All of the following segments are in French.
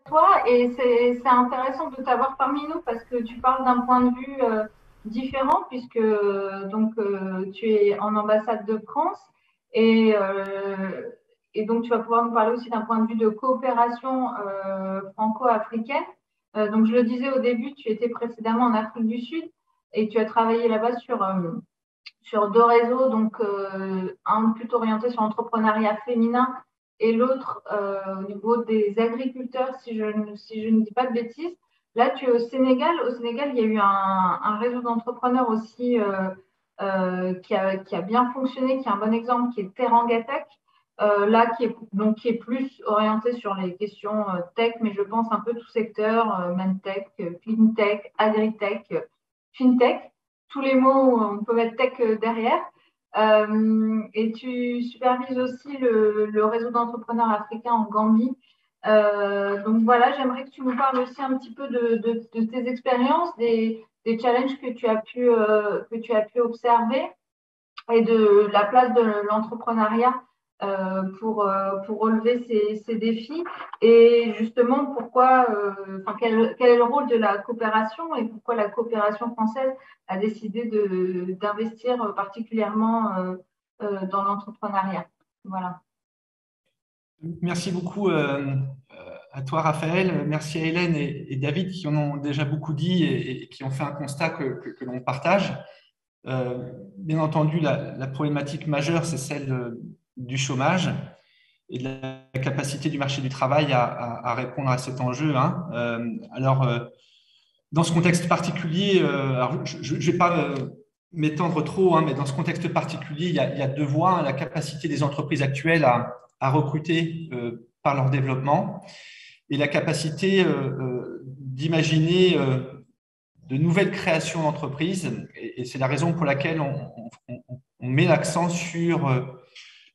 toi et c'est intéressant de t'avoir parmi nous parce que tu parles d'un point de vue différent puisque tu es en ambassade de France et, euh, et donc tu vas pouvoir nous parler aussi d'un point de vue de coopération franco-africaine. Donc je le disais au début, tu étais précédemment en Afrique du Sud et tu as travaillé là-bas sur deux réseaux, donc un plutôt orienté sur l'entrepreneuriat féminin et l'autre au niveau des agriculteurs, si je ne dis pas de bêtises. Là, tu es au Sénégal. Au Sénégal, il y a eu un réseau d'entrepreneurs aussi qui a bien fonctionné, qui est un bon exemple, qui est Terangatech. Là, qui est plus orienté sur les questions tech, mais je pense un peu tout secteur, Mentech, Cleantech, Agritech, FinTech, tous les mots, on peut mettre tech derrière. Et tu supervises aussi le réseau d'entrepreneurs africains en Gambie. Donc voilà, j'aimerais que tu nous parles aussi un petit peu de tes expériences, des challenges que tu as pu observer et de la place de l'entrepreneuriat pour relever ces défis et justement quel est le rôle de la coopération et pourquoi la coopération française a décidé d'investir particulièrement dans l'entrepreneuriat. Voilà. Merci beaucoup à toi, Raphaël. Merci à Hélène et David qui en ont déjà beaucoup dit et qui ont fait un constat que l'on partage. Bien entendu, la problématique majeure, c'est celle du chômage et de la capacité du marché du travail à répondre à cet enjeu, hein. Dans ce contexte particulier, alors je ne vais pas m'étendre trop, hein, mais dans ce contexte particulier, il y a deux voies, hein, la capacité des entreprises actuelles à recruter par leur développement et la capacité d'imaginer de nouvelles créations d'entreprises. Et c'est la raison pour laquelle on met l'accent sur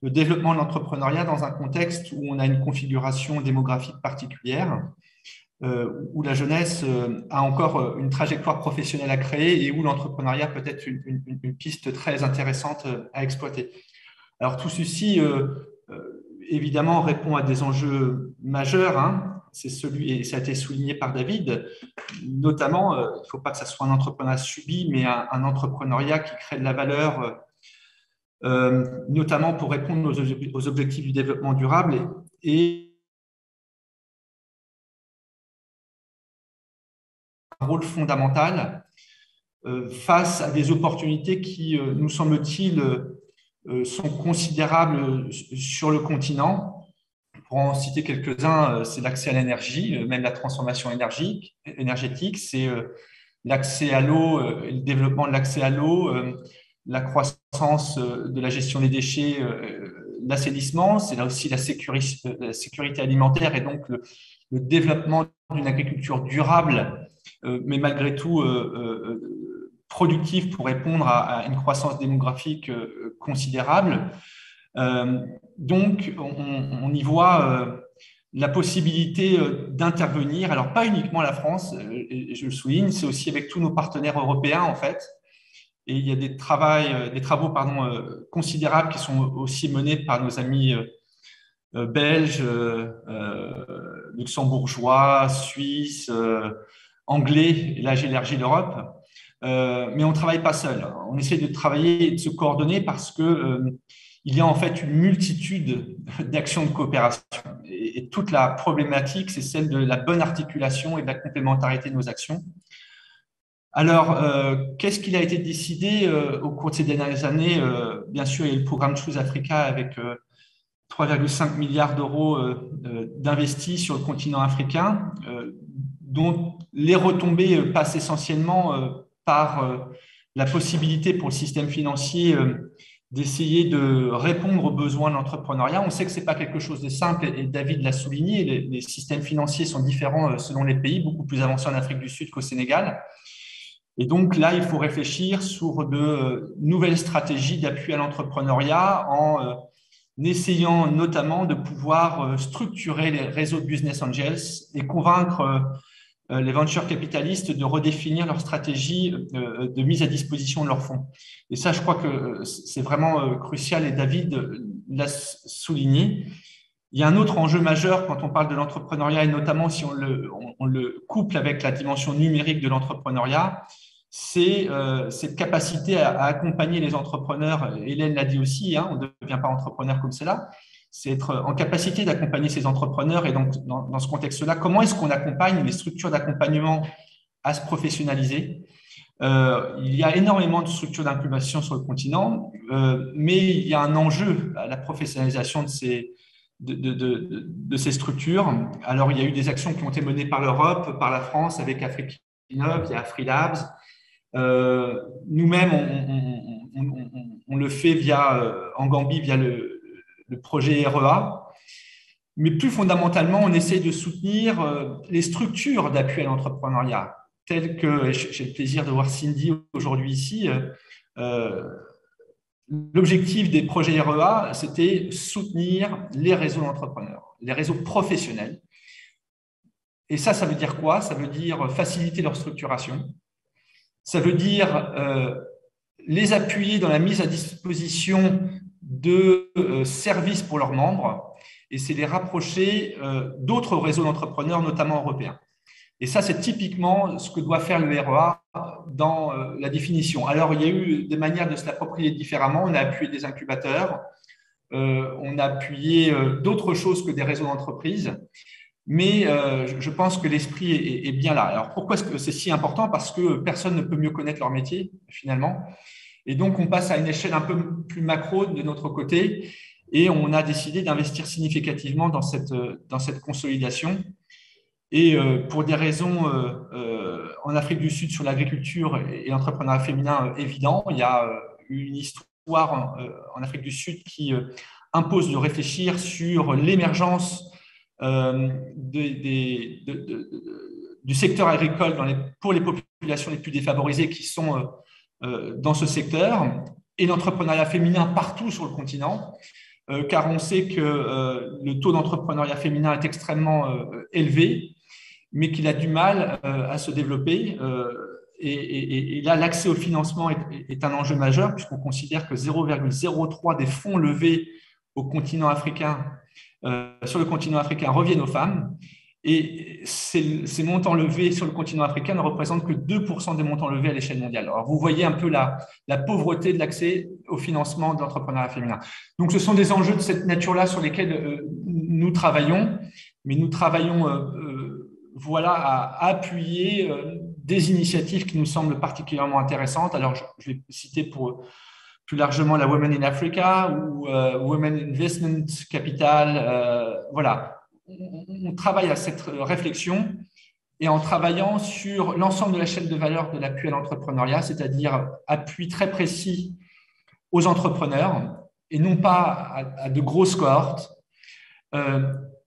le développement de l'entrepreneuriat dans un contexte où on a une configuration démographique particulière, où la jeunesse a encore une trajectoire professionnelle à créer et où l'entrepreneuriat peut être une piste très intéressante à exploiter. Alors tout ceci, évidemment, répond à des enjeux majeurs, hein. C'est celui, et ça a été souligné par David, notamment, il ne faut pas que ça soit un entrepreneuriat subi, mais un entrepreneuriat qui crée de la valeur, notamment pour répondre aux objectifs du développement durable et un rôle fondamental face à des opportunités qui, nous semble-t-il, sont considérables sur le continent. Pour en citer quelques-uns, c'est l'accès à l'énergie, même la transformation énergétique, c'est l'accès à l'eau, le développement de l'accès à l'eau, la croissance de la gestion des déchets, l'assainissement, c'est là aussi la sécurité alimentaire et donc le développement d'une agriculture durable, mais malgré tout productive pour répondre à une croissance démographique considérable. Donc, on y voit la possibilité d'intervenir. Alors, pas uniquement la France, et je le souligne, c'est aussi avec tous nos partenaires européens, en fait. Et il y a des travaux considérables qui sont aussi menés par nos amis belges, luxembourgeois, suisses, anglais. Et là, j'élargis l'Europe. Mais on ne travaille pas seul. On essaie de travailler et de se coordonner parce que il y a en fait une multitude d'actions de coopération. Et toute la problématique, c'est celle de la bonne articulation et de la complémentarité de nos actions. Alors, qu'est-ce qu'il a été décidé au cours de ces dernières années? Bien sûr, il y a eu le programme Choose Africa avec 3,5 milliards d'euros d'investis sur le continent africain, dont les retombées passent essentiellement par la possibilité pour le système financier d'essayer de répondre aux besoins de l'entrepreneuriat. On sait que ce n'est pas quelque chose de simple et David l'a souligné, les systèmes financiers sont différents selon les pays, beaucoup plus avancés en Afrique du Sud qu'au Sénégal. Et donc là, il faut réfléchir sur de nouvelles stratégies d'appui à l'entrepreneuriat en essayant notamment de pouvoir structurer les réseaux de business angels et convaincre les venture capitalistes de redéfinir leur stratégie de mise à disposition de leurs fonds. Et ça, je crois que c'est vraiment crucial et David l'a souligné. Il y a un autre enjeu majeur quand on parle de l'entrepreneuriat, et notamment si on le couple avec la dimension numérique de l'entrepreneuriat, c'est cette capacité à accompagner les entrepreneurs. Hélène l'a dit aussi, hein, on ne devient pas entrepreneur comme cela. C'est être en capacité d'accompagner ces entrepreneurs. Et donc, dans ce contexte-là, comment est-ce qu'on accompagne les structures d'accompagnement à se professionnaliser? Il y a énormément de structures d'incubation sur le continent, mais il y a un enjeu à la professionnalisation de ces structures. Alors, il y a eu des actions qui ont été menées par l'Europe, par la France, avec Afrique Innov, il y a Freelabs. Nous-mêmes, on le fait en Gambie via le projet REA. Mais plus fondamentalement, on essaie de soutenir les structures d'appui à l'entrepreneuriat, telles que, j'ai le plaisir de voir Cindy aujourd'hui ici, l'objectif des projets REA, c'était soutenir les réseaux d'entrepreneurs, les réseaux professionnels. Et ça veut dire quoi? Ça veut dire faciliter leur structuration. Ça veut dire les appuyer dans la mise à disposition de services pour leurs membres, et c'est les rapprocher d'autres réseaux d'entrepreneurs, notamment européens. Et ça, c'est typiquement ce que doit faire le REA dans la définition. Alors, il y a eu des manières de se l'approprier différemment. On a appuyé des incubateurs, on a appuyé d'autres choses que des réseaux d'entreprise. Mais je pense que l'esprit est bien là. Alors, pourquoi est-ce que c'est si important? Parce que personne ne peut mieux connaître leur métier, finalement. Et donc, on passe à une échelle un peu plus macro de notre côté et on a décidé d'investir significativement dans cette consolidation. Et pour des raisons en Afrique du Sud sur l'agriculture et l'entrepreneuriat féminin évident, il y a une histoire en Afrique du Sud qui impose de réfléchir sur l'émergence du secteur agricole pour les populations les plus défavorisées qui sont dans ce secteur, et l'entrepreneuriat féminin partout sur le continent, car on sait que le taux d'entrepreneuriat féminin est extrêmement élevé, mais qu'il a du mal à se développer. Et là, l'accès au financement est un enjeu majeur, puisqu'on considère que 0,03 des fonds levés au continent africain, sur le continent africain reviennent aux femmes. Et ces montants levés sur le continent africain ne représentent que 2% des montants levés à l'échelle mondiale. Alors, vous voyez un peu la pauvreté de l'accès au financement de l'entrepreneuriat féminin. Donc, ce sont des enjeux de cette nature-là sur lesquels nous travaillons, mais nous travaillons à appuyer des initiatives qui nous semblent particulièrement intéressantes. Alors, je vais citer plus largement la Women in Africa ou Women Investment Capital. Voilà. On travaille à cette réflexion et en travaillant sur l'ensemble de la chaîne de valeur de l'appui à l'entrepreneuriat, c'est-à-dire appui très précis aux entrepreneurs et non pas à de grosses cohortes,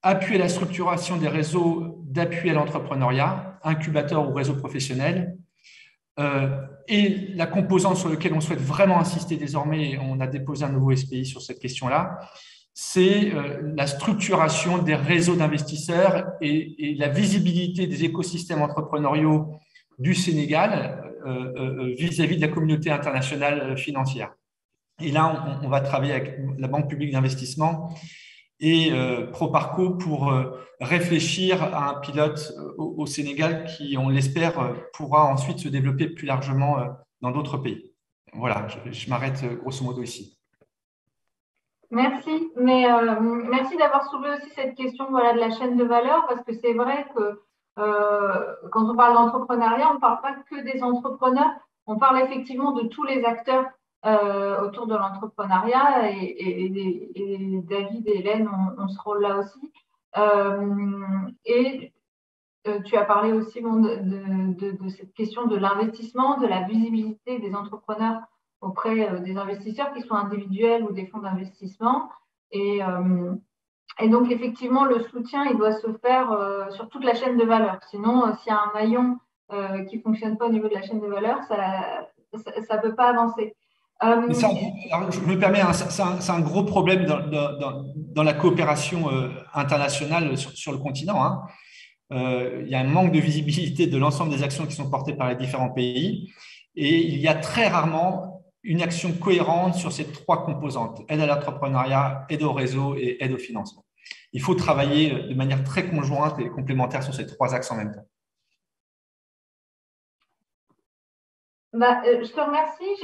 appui à la structuration des réseaux d'appui à l'entrepreneuriat, incubateurs ou réseaux professionnels, et la composante sur laquelle on souhaite vraiment insister désormais, et on a déposé un nouveau SPI sur cette question-là, c'est la structuration des réseaux d'investisseurs et la visibilité des écosystèmes entrepreneuriaux du Sénégal vis-à-vis de la communauté internationale financière. Et là, on va travailler avec la Banque publique d'investissement et Proparco pour réfléchir à un pilote au Sénégal qui, on l'espère, pourra ensuite se développer plus largement dans d'autres pays. Voilà, je m'arrête grosso modo ici. Merci, merci d'avoir soulevé aussi cette question de la chaîne de valeur, parce que c'est vrai que quand on parle d'entrepreneuriat, on ne parle pas que des entrepreneurs, on parle effectivement de tous les acteurs autour de l'entrepreneuriat, et David et Hélène ont ce rôle-là aussi. Tu as parlé aussi de cette question de l'investissement, de la visibilité des entrepreneurs auprès des investisseurs, qui soient individuels ou des fonds d'investissement. Et donc, effectivement, le soutien, il doit se faire sur toute la chaîne de valeur. Sinon, s'il y a un maillon qui ne fonctionne pas au niveau de la chaîne de valeur, ça ne peut pas avancer. Alors, je me permets, hein, c'est un gros problème dans la coopération internationale sur le continent. Hein. Il y a un manque de visibilité de l'ensemble des actions qui sont portées par les différents pays. Et il y a très rarement une action cohérente sur ces trois composantes, aide à l'entrepreneuriat, aide au réseau et aide au financement. Il faut travailler de manière très conjointe et complémentaire sur ces trois axes en même temps. Bah, je te remercie.